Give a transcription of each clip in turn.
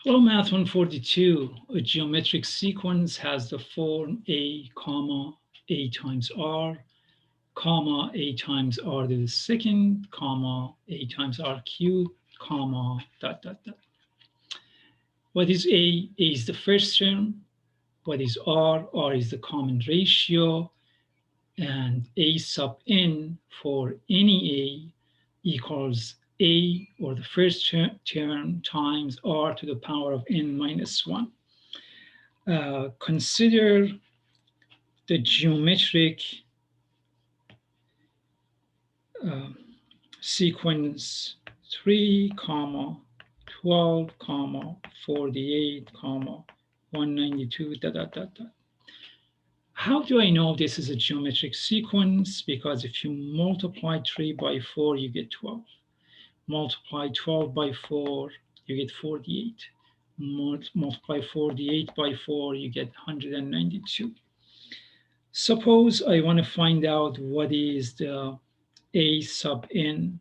Well, Math 142, a geometric sequence has the form A, comma, A times R, comma, A times R to the second, comma, A times R cubed, comma, dot, dot, dot. What is A? A is the first term. What is R? R is the common ratio. And A sub n for any A equals A, or the first term, times R to the power of n minus 1. Consider the geometric uh, sequence 3, comma, 12, comma, 48, comma, 192, dot, dot, dot, dot. How do I know this is a geometric sequence? Because if you multiply 3 by 4, you get 12. Multiply 12 by 4, you get 48. Multiply 48 by 4, you get 192. Suppose I want to find out what is the A sub n.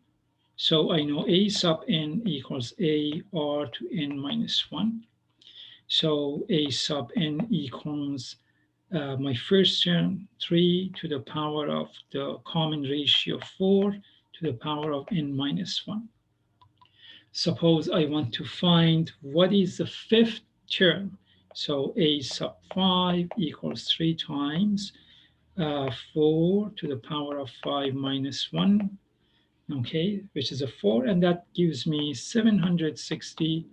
So I know A sub n equals A r to n minus 1. So A sub n equals my first term, 3 to the power of the common ratio 4 to the power of n minus 1. Suppose I want to find what is the fifth term. So A sub 5 equals 3 times 4 to the power of 5 minus 1, okay, which is a 4, and that gives me 760,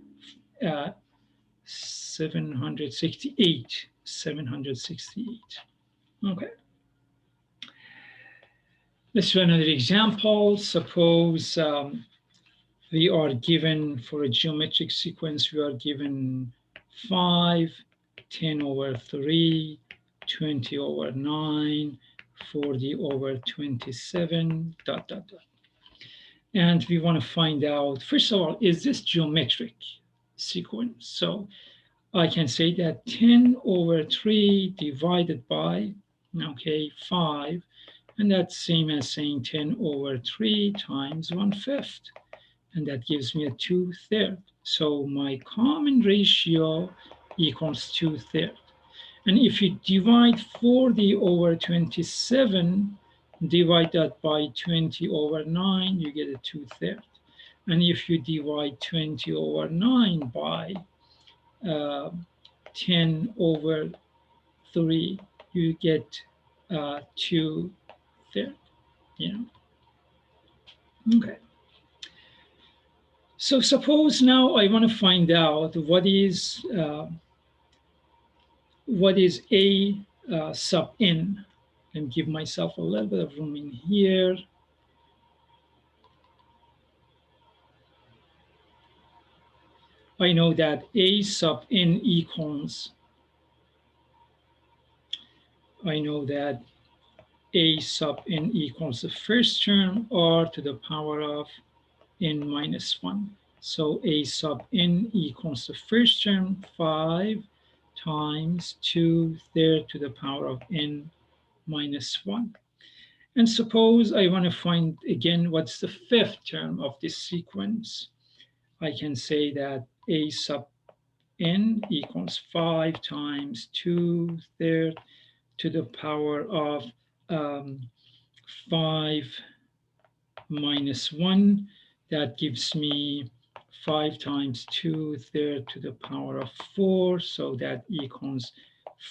768. Okay. Let's do another example. Suppose we are given, for a geometric sequence, we are given 5, 10 over 3, 20 over 9, 40 over 27, dot, dot, dot. And we want to find out, first of all, is this geometric sequence? So I can say that 10 over 3 divided by, okay, 5, and that's same as saying 10 over 3 times 1/5, and that gives me a 2/3. So my common ratio equals 2/3. And if you divide 40 over 27, divide that by 20 over 9, you get a 2/3. And if you divide 20 over 9 by uh, 10 over 3, you get 2/3. You know? Okay. So suppose now I want to find out what is A sub n. Let me give myself a little bit of room in here. I know that A sub n equals, I know that A sub n equals the first term r to the power of n minus 1. So A sub n equals the first term, 5 times 2/3 to the power of n minus 1. And suppose I want to find again what's the fifth term of this sequence. I can say that A sub n equals 5 times 2/3 to the power of 5 minus 1. That gives me 5 times 2/3 to the power of 4. So that equals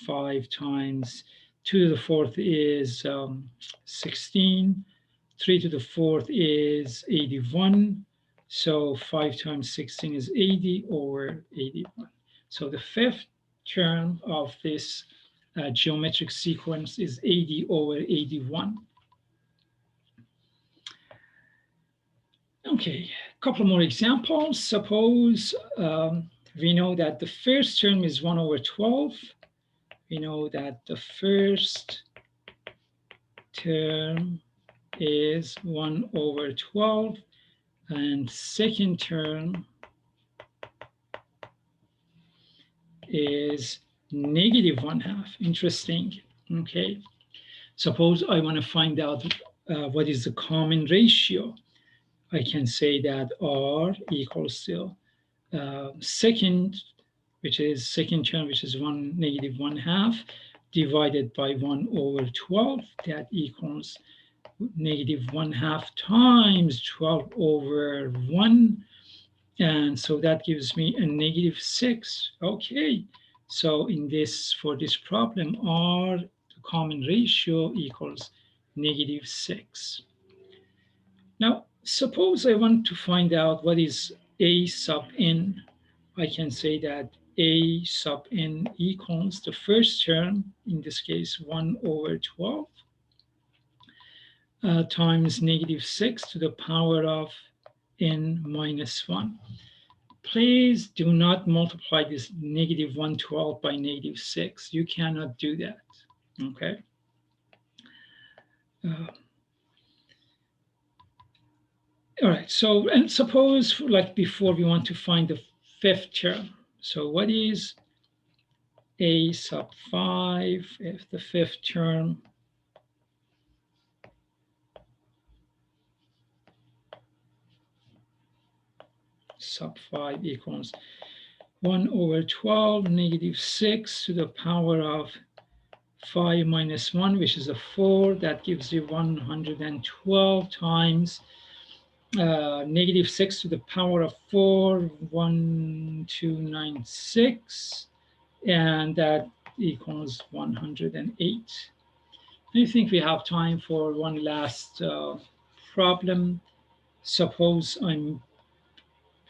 5 times 2 to the fourth is 16. 3 to the fourth is 81. So 5 times 16 is 80 over 81. So the fifth term of this geometric sequence is 80 over 81. Okay, a couple more examples. Suppose we know that the first term is 1 over 12. We know that the first term is 1 over 12, and second term is negative 1/2. Interesting. Okay. Suppose I want to find out what is the common ratio. I can say that R equals to second, which is second term, which is 1 negative 1/2, divided by 1 over 12, that equals negative 1/2 times 12 over 1. And so that gives me a negative 6. Okay, so in this, for this problem, R, the common ratio, equals negative 6. Now, suppose I want to find out what is A sub n. I can say that A sub n equals the first term, in this case 1 over 12, times negative 6 to the power of n minus 1. Please do not multiply this negative 112 by negative 6. You cannot do that, okay? All right, so, and suppose, like before, we want to find the fifth term. So what is A sub 5 if the fifth term? Sub 5 equals 1 over 12 negative 6 to the power of 5 minus 1, which is a 4. That gives you 112 times negative 6 to the power of 4, 1296, and that equals 108. I think we have time for one last problem. Suppose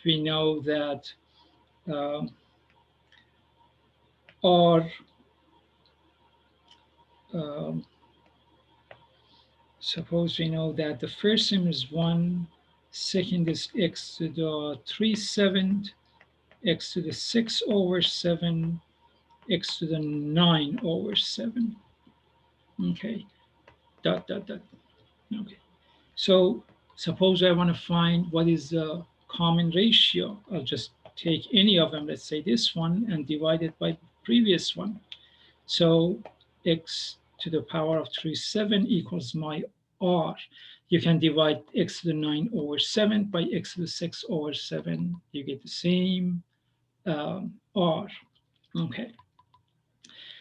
we know that R, suppose we know that the first term is 1, second is x to the 3/7, x to the 6 over 7, x to the 9 over 7. Okay, dot, dot, dot. Okay, so suppose I want to find what is the common ratio. I'll just take any of them, let's say this one, and divide it by the previous one. So x to the power of 3/7 equals my R. You can divide x to the 9 over 7 by x to the 6 over 7. You get the same R. Okay.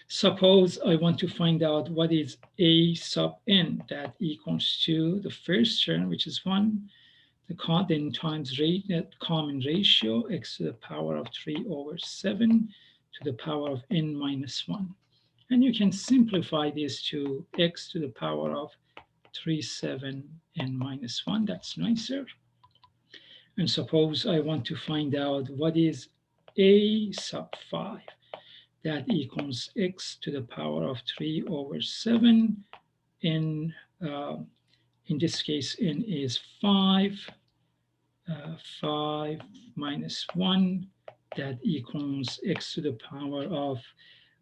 Suppose I want to find out what is A sub n. That equals to the first term, which is 1, then times common ratio, x to the power of 3 over 7 to the power of n minus 1. And you can simplify this to x to the power of 3/7 n minus 1. That's nicer. And suppose I want to find out what is A sub 5. That equals x to the power of 3 over 7. In this case, n is 5. 5 minus 1. That equals x to the power of,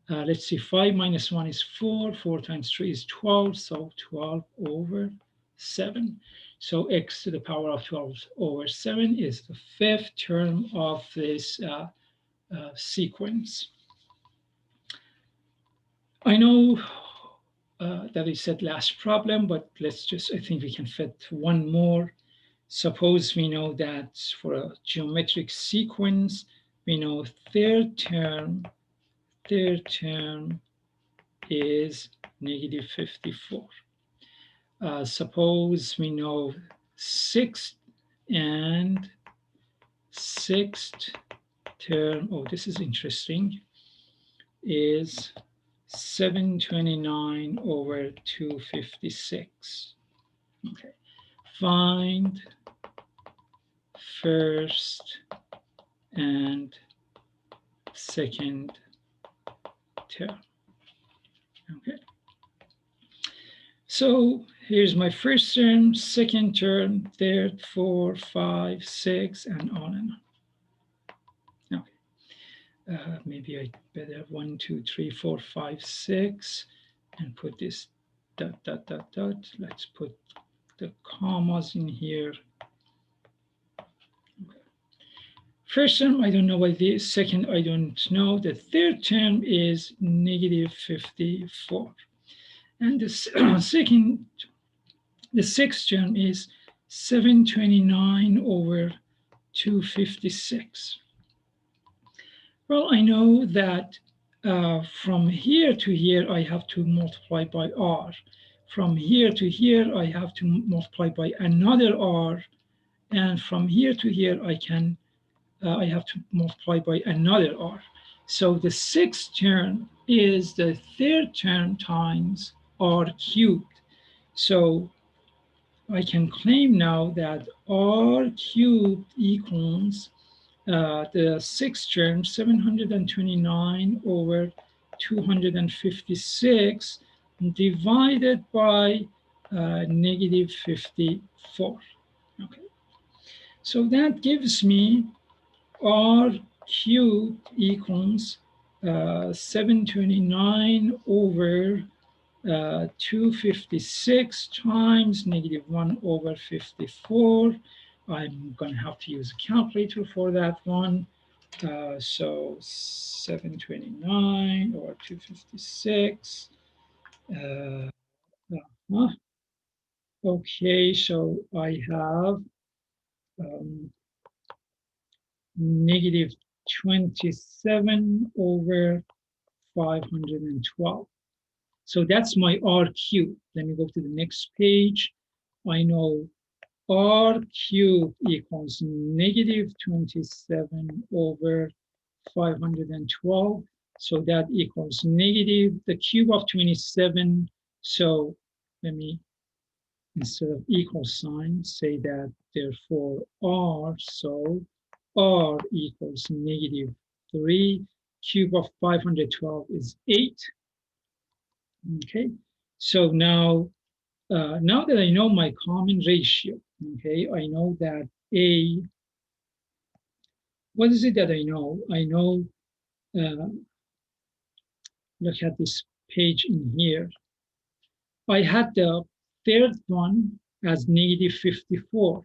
let's see, 5 minus 1 is 4. 4 times 3 is 12. So 12 over 7. So x to the power of 12 over 7 is the fifth term of this sequence. I know that I said last problem, but let's just, I think we can fit one more. Suppose we know that for a geometric sequence, we know third term is negative 54. Suppose we know sixth term, oh, this is interesting, is 729 over 256. Okay, find first and second term. Okay, so here's my first term, second term, third, 4, 5, 6, and on and on. Maybe I better have 1, 2, 3, 4, 5, 6, and put this dot, dot, dot, dot. Let's put the commas in here. Okay. First term, I don't know what it is. Second, I don't know. The third term is negative 54. And the sixth term is 729 over 256. Well, I know that from here to here, I have to multiply by r. From here to here, I have to multiply by another r. And from here to here, I have to multiply by another r. So the sixth term is the third term times r cubed. So I can claim now that r cubed equals the sixth term, 729 over 256 divided by negative 54. Okay, so that gives me r cubed equals 729 over 256 times negative 1 over 54. I'm going to have to use a calculator for that one. So 729 over 256. Uh, okay, so I have um, negative 27 over 512. So that's my R cubed. Let me go to the next page. I know R cubed equals negative 27 over 512. So that equals negative the cube of 27. So let me, instead of equal sign, say that therefore R, so R equals negative 3. Cube of 512 is 8. Okay, so now that I know my common ratio, okay, I know that A, what is it that I know? I know, look at this page in here. I had the third one as negative 54,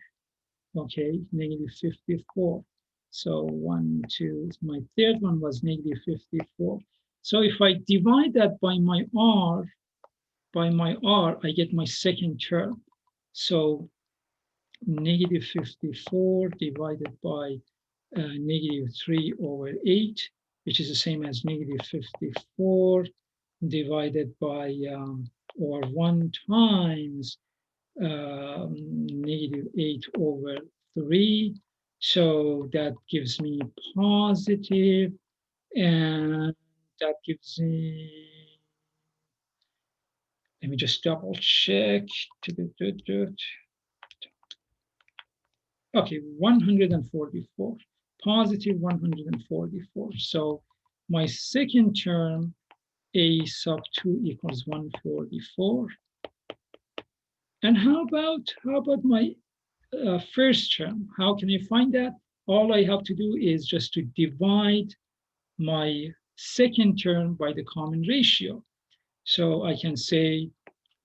okay, negative 54. So 1, 2, my third one was negative 54. So if I divide that by my R, I get my second term. So negative 54 divided by negative 3 over 8, which is the same as negative 54 divided by, or 1 times negative 8 over 3. So that gives me positive, and that gives me, let me just double check. Okay, 144, positive 144. So my second term, A sub 2 equals 144. And how about my first term? How can I find that? All I have to do is just to divide my second term by the common ratio. So I can say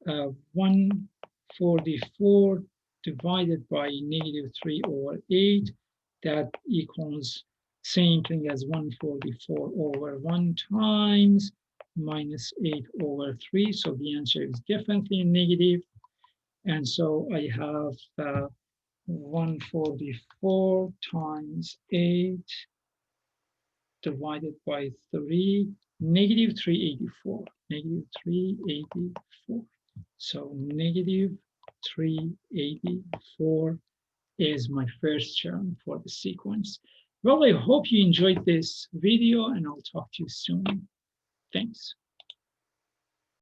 144 divided by negative 3 over 8, that equals same thing as 144 over 1 times minus 8 over 3. So the answer is definitely negative. And so I have 144 times 8 divided by 3, negative 384, negative 384. So negative 384 is my first term for the sequence. Well, I hope you enjoyed this video, and I'll talk to you soon. Thanks.